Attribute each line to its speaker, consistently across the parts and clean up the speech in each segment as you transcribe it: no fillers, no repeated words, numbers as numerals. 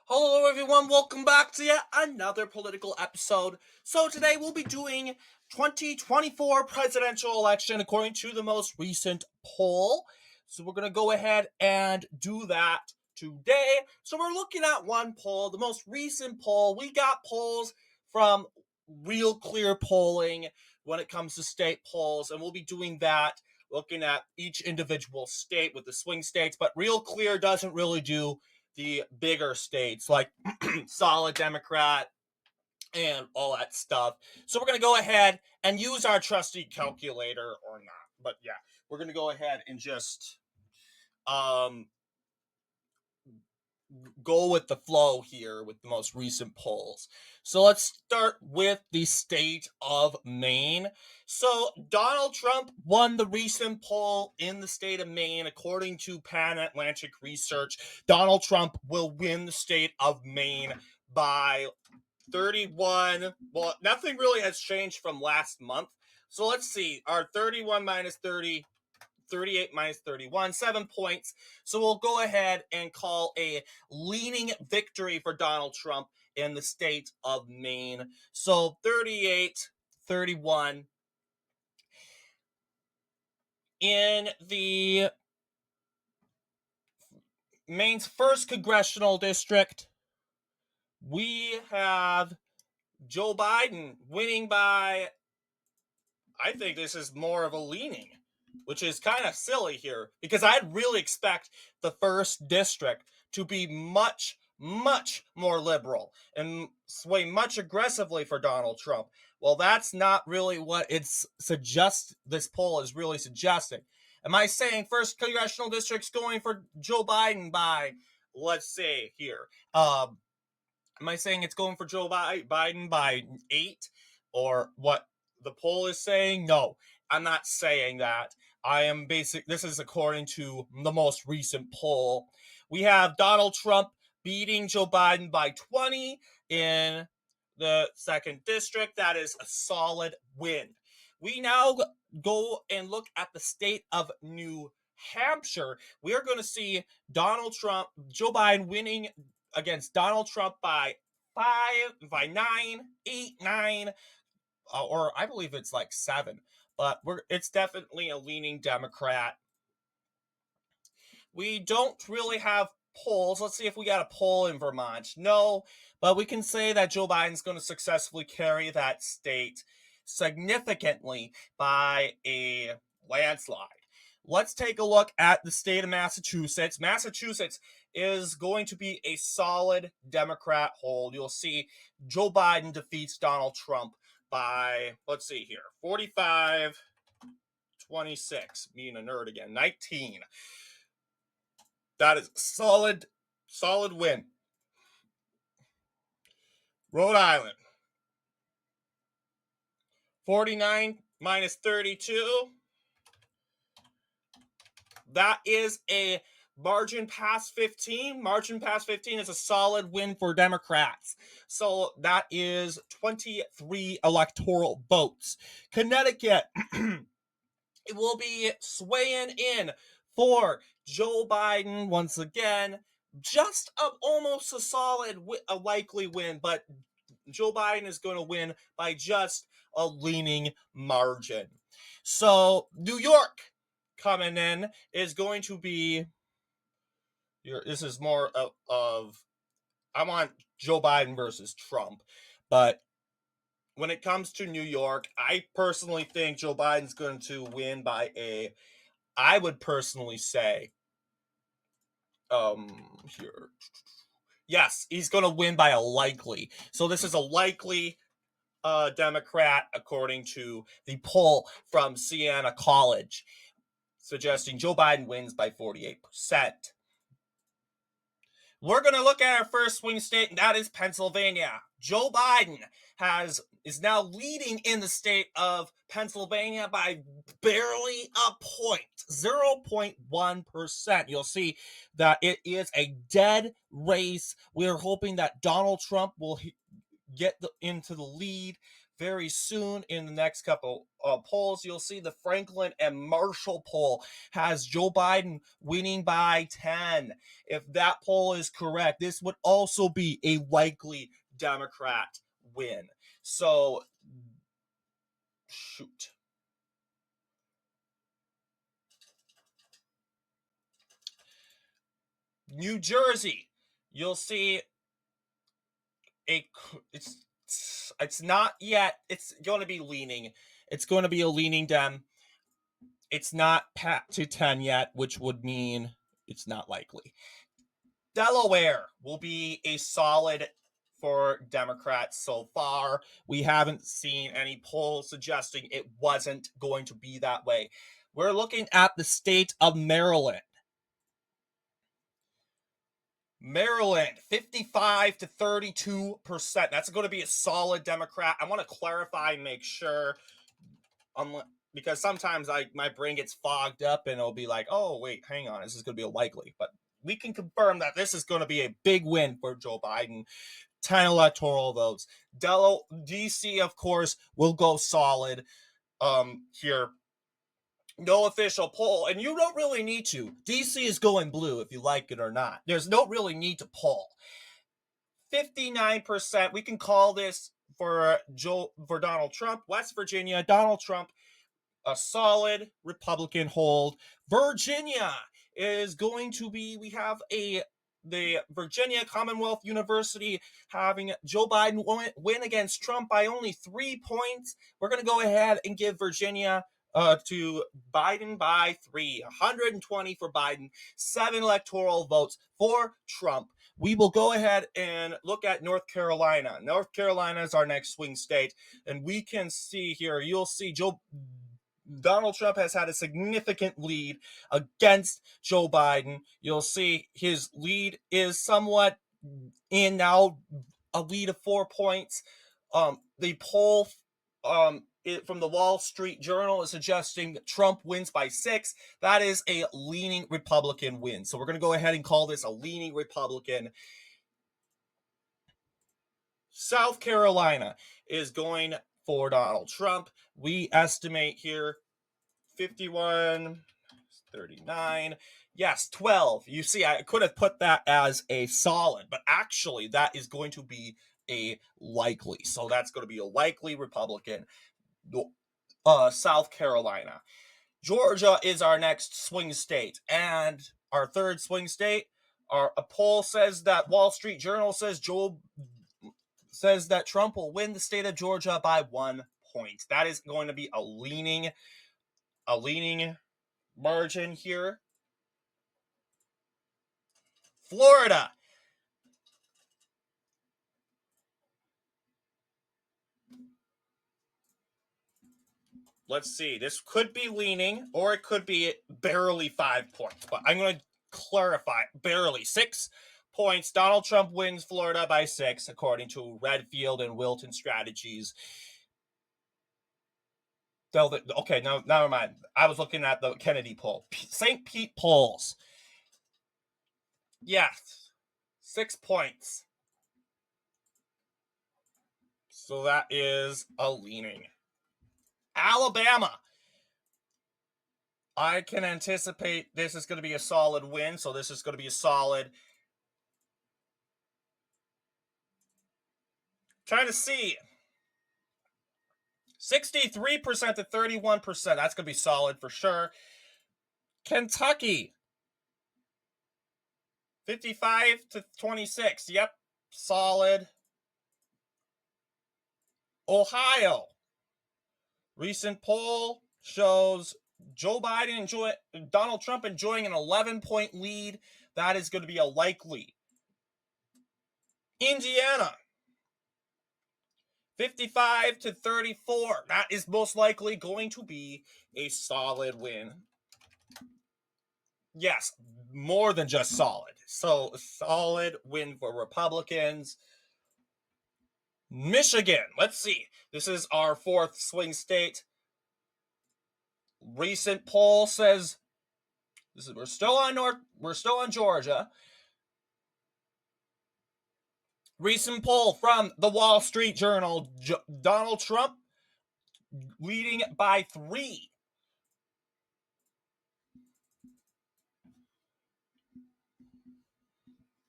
Speaker 1: Hello, everyone. Welcome back to yet another political episode. So, today we'll be doing 2024 presidential election according to the most recent poll. So, we're going to go ahead and do that today. So, we're looking at one poll, the most recent poll. We got polls from Real Clear Polling when it comes to state polls, and we'll be doing that looking at each individual state with the swing states. But Real Clear doesn't really do the bigger states like solid Democrat and all that stuff. So we're going to go ahead and use our trusty calculator or not. But yeah, we're going to go ahead and just um go with the flow here with the most recent polls. So let's start with the state of Maine. So Donald Trump won the recent poll in the state of Maine. According to Pan Atlantic Research, Donald Trump will win the state of Maine by 31. Well, nothing really has changed from last month. So let's see. Our 31 minus 30 38 minus 31, 7 points. So we'll go ahead and call a leaning victory for Donald Trump in the state of Maine. So 38, 31. In the Maine's first congressional district, we have Joe Biden winning by, I think this is more of a leaning, which is kind of silly here because I'd really expect the first district to be much, much more liberal and sway much aggressively for Donald Trump. Well, that's not really what this poll is really suggesting. Am I saying first congressional district's going for Joe Biden by, let's say here, am I saying it's going for Joe Biden by 8 or what the poll is saying? No, I'm not saying that. This is according to the most recent poll. We have Donald Trump beating Joe Biden by 20 in the second district. That is a solid win. We now go and look at the state of New Hampshire. We are going to see Joe Biden winning against Donald Trump by 9, 8, 9, or I believe it's like 7. But it's definitely a leaning Democrat. We don't really have polls. Let's see if we got a poll in Vermont. No, but we can say that Joe Biden's going to successfully carry that state significantly by a landslide. Let's take a look at the state of Massachusetts. Massachusetts is going to be a solid Democrat hold. You'll see Joe Biden defeats Donald Trump by, let's see here, 45, 26. Being a nerd again, 19. That is solid, solid win. Rhode Island, 49 minus 32. That is a margin past 15. Margin past 15 is a solid win for Democrats. So that is 23 electoral votes. Connecticut, it will be swaying in for Joe Biden once again. Just almost a solid, a likely win, but Joe Biden is going to win by just a leaning margin. So New York coming in is going to be. This is more of I want Joe Biden versus Trump, but when it comes to New York, I personally think Joe Biden's going to win by I would personally say, here. Yes, he's going to win by a likely. So this is a likely Democrat, according to the poll from Siena College, suggesting Joe Biden wins by 48%. We're going to look at our first swing state, and that is Pennsylvania. Joe Biden is now leading in the state of Pennsylvania by barely a point, 0.1%. You'll see that it is a dead race. We are hoping that Donald Trump will get into the lead very soon in the next couple polls. You'll see the Franklin and Marshall poll has Joe Biden winning by 10. If that poll is correct, this would also be a likely Democrat win. So, shoot. New Jersey, you'll see it's not yet. It's going to be leaning. It's going to be a leaning Dem. It's not pat to 10 yet, which would mean it's not likely. Delaware will be a solid for Democrats so far. We haven't seen any polls suggesting it wasn't going to be that way. We're looking at the state of Maryland. Maryland, 55 to 32%. That's going to be a solid Democrat. I want to clarify and make sure, because sometimes my brain gets fogged up and it'll be like, oh, wait, hang on, this is going to be a likely. But we can confirm that this is going to be a big win for Joe Biden. 10 electoral votes. DC, of course, will go solid here. No official poll, and you don't really need to. DC is going blue if you like it or not. There's no really need to poll. 59%. We can call this for Donald Trump. West Virginia, Donald Trump, a solid Republican hold. Virginia is going to be, we have the Virginia Commonwealth University having Joe Biden win against Trump by only 3 points. We're going to go ahead and give Virginia to Biden by 3. 120 for Biden, 7 electoral votes for Trump. We will go ahead and look at North Carolina. North Carolina is our next swing state, and we can see here, you'll see Donald Trump has had a significant lead against Joe Biden. You'll see his lead is somewhat in now, a lead of 4 points. The poll from the Wall Street Journal is suggesting that Trump wins by 6. That is a leaning Republican win. So we're going to go ahead and call this a leaning Republican. South Carolina is going for Donald Trump. We estimate here 51, 39. Yes, 12. You see, I could have put that as a solid, but actually that is going to be a likely. So that's going to be a likely Republican. South Carolina. Georgia is our next swing state. And our third swing state, a poll says that Wall Street Journal says that Trump will win the state of Georgia by 1 point. That is going to be a leaning margin here. Florida. Let's see. This could be leaning, or it could be barely 5 points. But I'm going to clarify. Barely 6 points. Donald Trump wins Florida by 6, according to Redfield and Wilton Strategies. Okay, no, never mind. I was looking at the Kennedy poll. St. Pete polls. Yes. 6 points. So that is a leaning. Alabama. I can anticipate this is going to be a solid win, so this is going to be a solid. Trying to see. 63% to 31%. That's going to be solid for sure. Kentucky. 55 to 26. Yep, solid. Ohio. Recent poll shows Joe Biden Donald Trump enjoying an 11-point lead. That is going to be a likely. Indiana. 55 to 34. That is most likely going to be a solid win. Yes, more than just solid. So, solid win for Republicans. Michigan. Let's see. This is our fourth swing state. Recent poll says we're still on Georgia. Recent poll from the Wall Street Journal, Donald Trump leading by 3.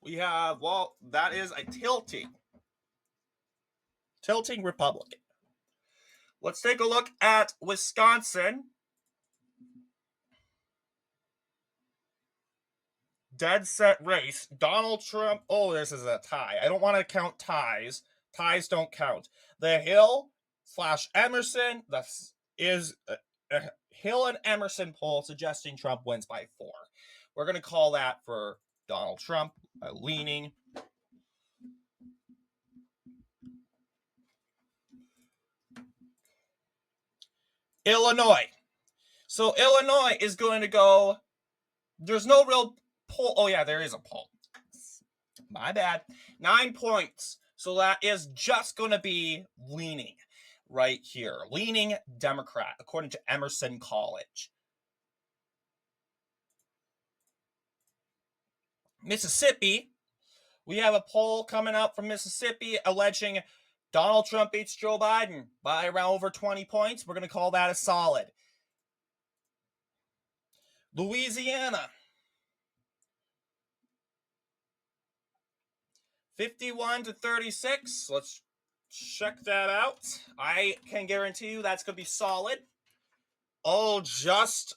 Speaker 1: We have, well, that is a tilting Republican. Let's take a look at Wisconsin. Dead set race. Donald Trump. Oh, this is a tie. I don't want to count ties. Ties don't count. The Hill / Emerson. This is a Hill and Emerson poll suggesting Trump wins by 4. We're going to call that for Donald Trump leaning. Illinois. So Illinois is going to go. There's no real poll. Oh yeah, there is a poll. My bad. 9 points. So that is just going to be leaning right here. Leaning Democrat, according to Emerson College. Mississippi. We have a poll coming out from Mississippi alleging Donald Trump beats Joe Biden by around over 20 points. We're going to call that a solid. Louisiana. 51-36. Let's check that out. I can guarantee you that's going to be solid. Just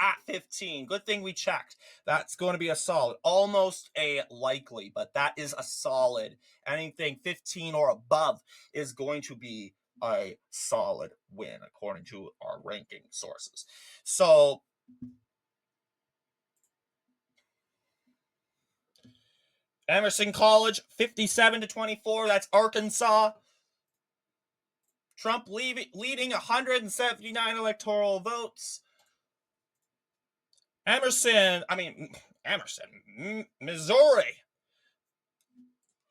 Speaker 1: at 15. Good thing we checked. That's going to be a solid. Almost a likely, but that is a solid. Anything 15 or above is going to be a solid win, according to our ranking sources. So Emerson College, 57-24. That's Arkansas. Trump leading 179 electoral votes. Emerson, Missouri.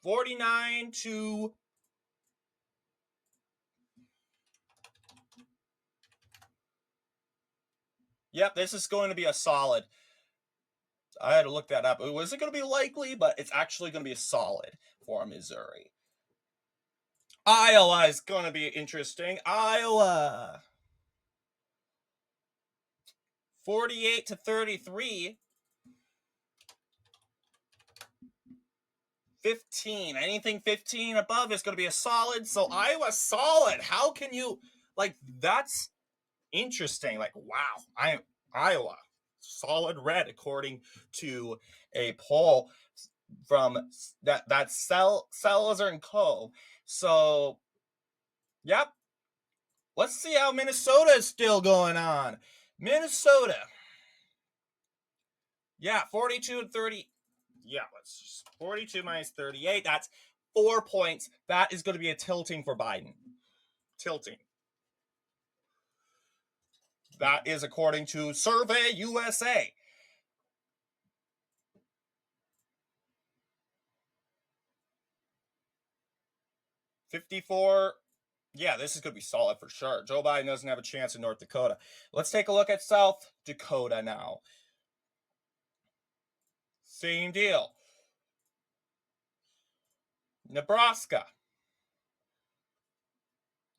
Speaker 1: 49 to Yep, this is going to be a solid. I had to look that up. Was it going to be likely? But it's actually going to be a solid for Missouri. Iowa is going to be interesting. Iowa. 48-33. 15. Anything 15 above is going to be a solid. So Iowa solid. How can you, that's interesting. Wow. Iowa solid red, according to a poll from that's Salazar and Co. So, yep. Let's see how Minnesota is still going on. Minnesota. Yeah, 42-30. Yeah, let's just 42 minus 38. That's 4 points. That is going to be a tilting for Biden. Tilting. That is according to Survey USA. $54. Yeah, this is going to be solid for sure. Joe Biden doesn't have a chance in North Dakota. Let's take a look at South Dakota now. Same deal. Nebraska.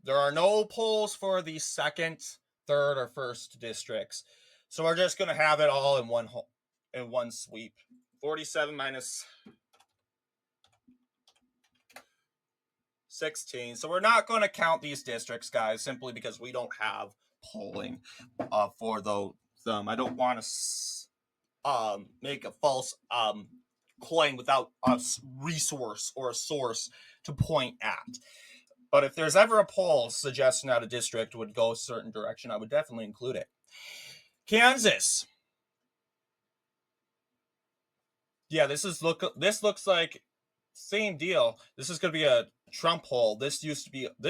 Speaker 1: There are no polls for the second, third, or first districts. So we're just going to have it all in one sweep. 47 minus 16. So we're not going to count these districts, guys, simply because we don't have polling for them. I don't want to make a false claim without a resource or a source to point at. But if there's ever a poll suggesting that a district would go a certain direction, I would definitely include it. Kansas. Yeah, this looks like same deal. This is going to be a Trump poll. This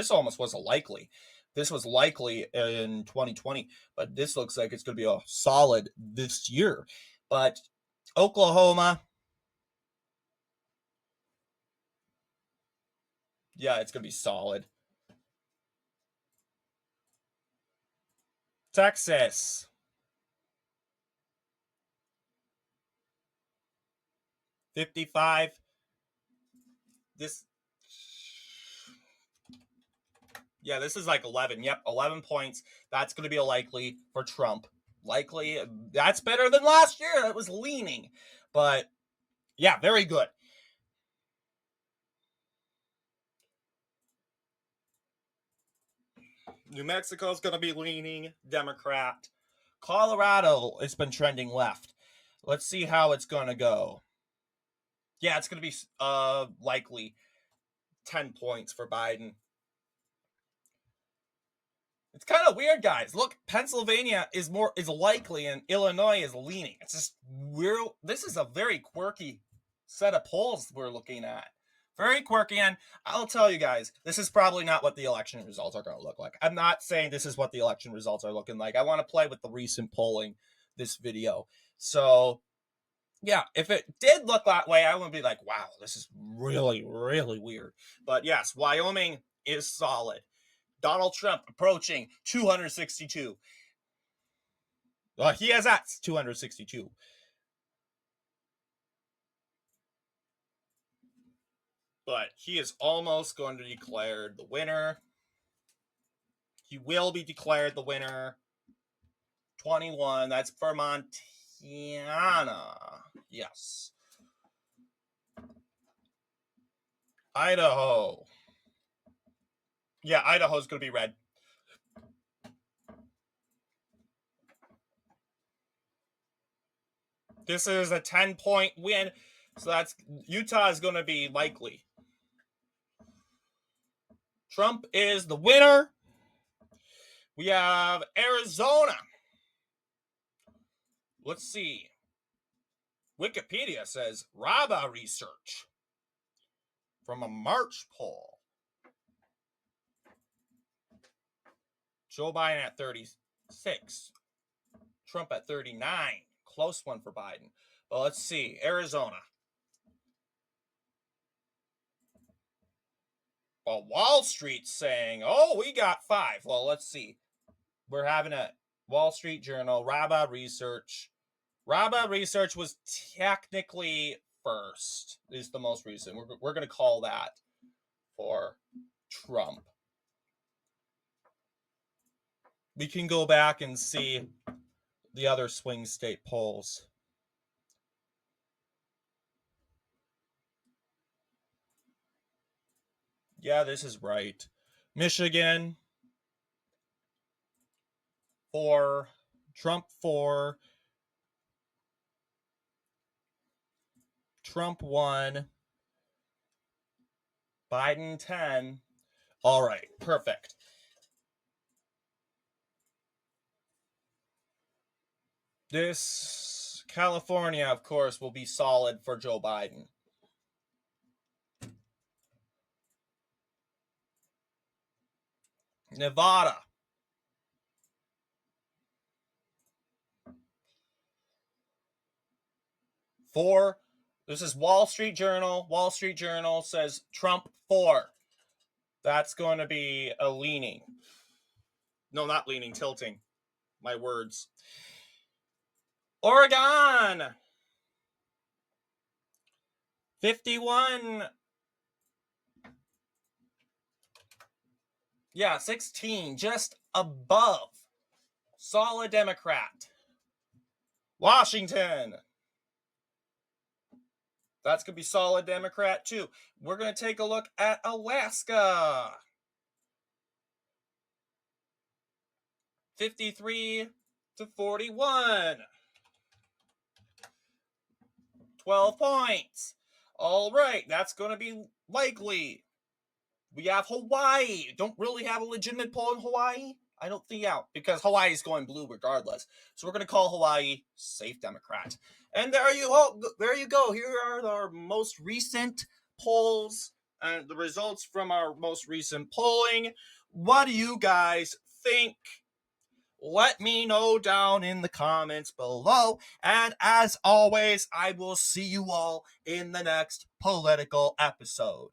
Speaker 1: almost was a likely. This was likely in 2020, but this looks like it's going to be a solid this year. But Oklahoma, yeah, it's going to be solid. Texas. 55. Yeah, this is like 11. Yep, 11 points. That's going to be a likely for Trump. Likely. That's better than last year. That was leaning. But yeah, very good. New Mexico's going to be leaning Democrat. Colorado, it's been trending left. Let's see how it's going to go. Yeah, it's going to be likely 10 points for Biden. It's kind of weird, guys. Look, Pennsylvania is likely and Illinois is leaning. It's just this is a very quirky set of polls we're looking at. Very quirky, and I'll tell you guys, this is probably not what the election results are going to look like. I'm not saying this is what the election results are looking like. I want to play with the recent polling this video. So, yeah, if it did look that way, I would be like, wow, this is really, really weird. But yes, Wyoming is solid. Donald Trump approaching 262. He has at 262. But he is almost going to be declared the winner. He will be declared the winner. 21. That's for Montana. Yes. Idaho. Yeah, Idaho's going to be red. This is a 10-point win. So that's Utah is going to be likely. Trump is the winner. We have Arizona. Let's see. Wikipedia says Raba research from a March poll. Joe Biden at 36. Trump at 39. Close one for Biden. But let's see. Arizona. Well, Wall Street's saying, oh, we got 5. Well, let's see. We're having a Wall Street Journal, Raba Research. Raba Research was technically first, is the most recent. We're going to call that for Trump. We can go back and see the other swing state polls. Yeah, this is right. Michigan, 4. Trump, 4. Trump, 1. Biden, 10. All right, perfect. This California, of course, will be solid for Joe Biden. Nevada. Four. This is Wall Street Journal. Wall Street Journal says Trump 4. That's going to be a leaning. No, not leaning, tilting. My words. Oregon. 51. Yeah, 16. Just above. Solid Democrat. Washington. That's going to be solid Democrat, too. We're going to take a look at Alaska. 53 to 41. 12 points. All right, that's going to be likely. We have Hawaii. Don't really have a legitimate poll in Hawaii. I don't think out because Hawaii is going blue regardless. So we're going to call Hawaii safe Democrat. And there you go. Here are our most recent polls and the results from our most recent polling. What do you guys think? Let me know down in the comments below. And as always, I will see you all in the next political episode.